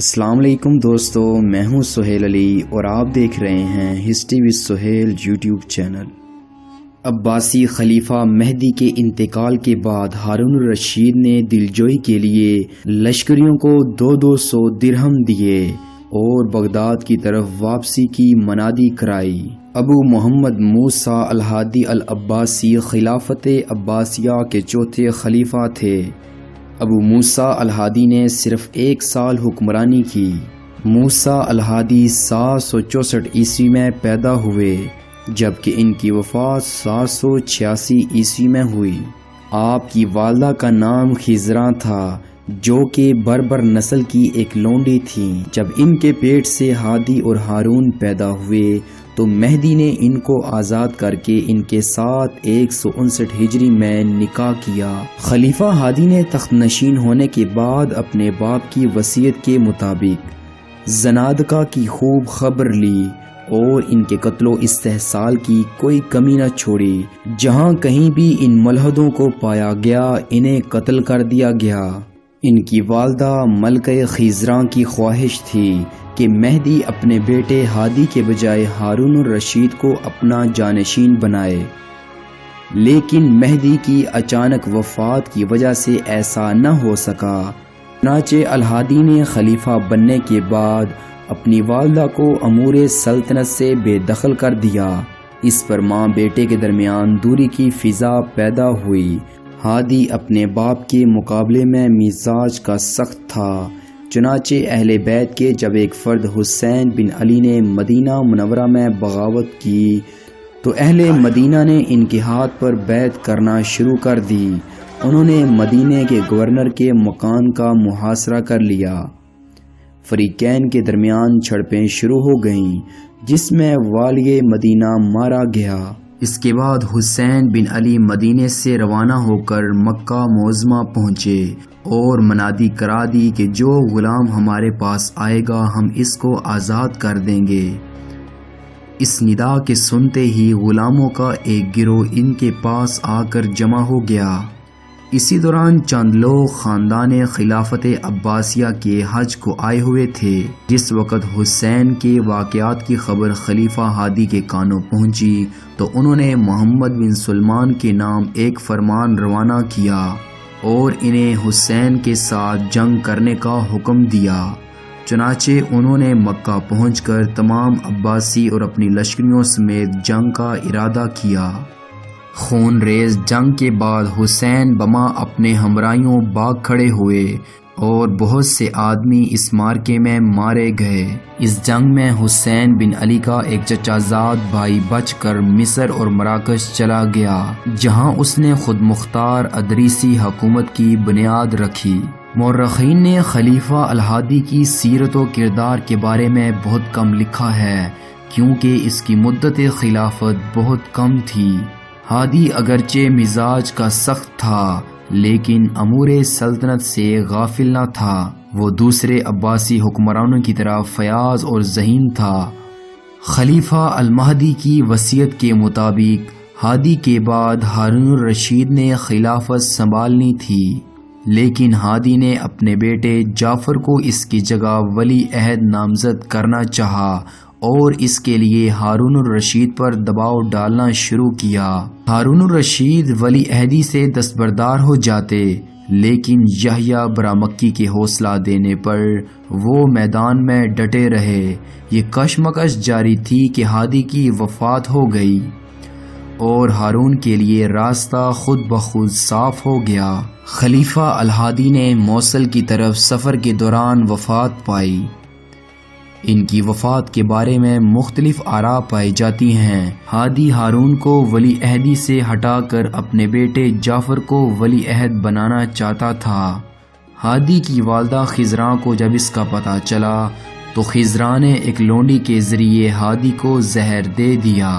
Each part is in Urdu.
السلام علیکم دوستو، میں ہوں سہیل علی اور آپ دیکھ رہے ہیں history with Sohail YouTube channel. Abbasi خلیفہ مہدی کے انتقال کے بعد ہارون الرشید نے دلجوئی کے لیے لشکریوں کو 200 درہم دیے اور بغداد کی طرف واپسی کی منادی کرائی۔ ابو محمد موسیٰ الہادی العباسی خلافت عباسیہ کے چوتھے خلیفہ تھے۔ ابو موسیٰ الہادی نے صرف 1 سال حکمرانی کی۔ موسیٰ الہادی 764 عیسوی میں پیدا ہوئے جبکہ ان کی وفات 786 عیسوی میں ہوئی۔ آپ کی والدہ کا نام خزراں تھا جو کہ بربر نسل کی ایک لونڈی تھیں۔ جب ان کے پیٹ سے ہادی اور ہارون پیدا ہوئے تو مہدی نے ان کو آزاد کر کے ان کے ساتھ 159 ہجری میں نکاح کیا۔ خلیفہ ہادی نے تخت نشین ہونے کے بعد اپنے باپ کی وصیت کے مطابق زنادقہ کی خوب خبر لی اور ان کے قتل و استحصال کی کوئی کمی نہ چھوڑی۔ جہاں کہیں بھی ان ملحدوں کو پایا گیا انہیں قتل کر دیا گیا۔ ان کی والدہ ملکہ خزراں کی خواہش تھی کہ مہدی اپنے بیٹے ہادی کے بجائے ہارون الرشید کو اپنا جانشین بنائے، لیکن مہدی کی اچانک وفات کی وجہ سے ایسا نہ ہو سکا۔ چنانچہ الہادی نے خلیفہ بننے کے بعد اپنی والدہ کو امور سلطنت سے بے دخل کر دیا۔ اس پر ماں بیٹے کے درمیان دوری کی فضا پیدا ہوئی۔ ہادی اپنے باپ کے مقابلے میں مزاج کا سخت تھا، چنانچہ اہل بیت کے جب ایک فرد حسین بن علی نے مدینہ منورہ میں بغاوت کی تو اہل مدینہ نے ان کے ہاتھ پر بیعت کرنا شروع کر دی۔ انہوں نے مدینہ کے گورنر کے مکان کا محاصرہ کر لیا۔ فریقین کے درمیان جھڑپیں شروع ہو گئیں جس میں والی مدینہ مارا گیا۔ اس کے بعد حسین بن علی مدینے سے روانہ ہو کر مکہ معظمہ پہنچے اور منادی کرا دی کہ جو غلام ہمارے پاس آئے گا ہم اس کو آزاد کر دیں گے۔ اس ندا کے سنتے ہی غلاموں کا ایک گروہ ان کے پاس آ کر جمع ہو گیا۔ اسی دوران چند لوگ خاندان خلافت عباسیہ کے حج کو آئے ہوئے تھے۔ جس وقت حسین کے واقعات کی خبر خلیفہ ہادی کے کانوں پہنچی تو انہوں نے محمد بن سلمان کے نام ایک فرمان روانہ کیا اور انہیں حسین کے ساتھ جنگ کرنے کا حکم دیا۔ چنانچہ انہوں نے مکہ پہنچ کر تمام عباسی اور اپنی لشکریوں سمیت جنگ کا ارادہ کیا۔ خون ریز جنگ کے بعد حسین بما اپنے ہمراہیوں بھاگ کھڑے ہوئے اور بہت سے آدمی اس مارکے میں مارے گئے۔ اس جنگ میں حسین بن علی کا ایک چچا زاد بھائی بچ کر مصر اور مراکش چلا گیا جہاں اس نے خود مختار ادریسی حکومت کی بنیاد رکھی۔ مورخین نے خلیفہ الہادی کی سیرت و کردار کے بارے میں بہت کم لکھا ہے کیونکہ اس کی مدت خلافت بہت کم تھی۔ ہادی اگرچہ مزاج کا سخت تھا لیکن امور سلطنت سے غافل نہ تھا۔ وہ دوسرے عباسی حکمرانوں کی طرح فیاض اور ذہین تھا۔ خلیفہ المہدی کی وصیت کے مطابق ہادی کے بعد ہارون الرشید نے خلافت سنبھالنی تھی، لیکن ہادی نے اپنے بیٹے جعفر کو اس کی جگہ ولی عہد نامزد کرنا چاہا اور اس کے لیے ہارون الرشید پر دباؤ ڈالنا شروع کیا۔ ہارون الرشید ولی عہدی سے دستبردار ہو جاتے لیکن یحییٰ برامکی کے حوصلہ دینے پر وہ میدان میں ڈٹے رہے۔ یہ کشمکش جاری تھی کہ ہادی کی وفات ہو گئی اور ہارون کے لیے راستہ خود بخود صاف ہو گیا۔ خلیفہ الہادی نے موصل کی طرف سفر کے دوران وفات پائی۔ ان کی وفات کے بارے میں مختلف آراء پائی جاتی ہیں۔ ہادی ہارون کو ولی عہدی سے ہٹا کر اپنے بیٹے جعفر کو ولی عہد بنانا چاہتا تھا۔ ہادی کی والدہ خزراں کو جب اس کا پتہ چلا تو خزراں نے ایک لونڈی کے ذریعے ہادی کو زہر دے دیا۔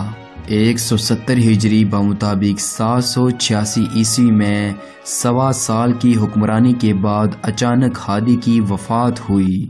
170 ہجری بمطابق 786 عیسوی میں 1.25 سال کی حکمرانی کے بعد اچانک ہادی کی وفات ہوئی۔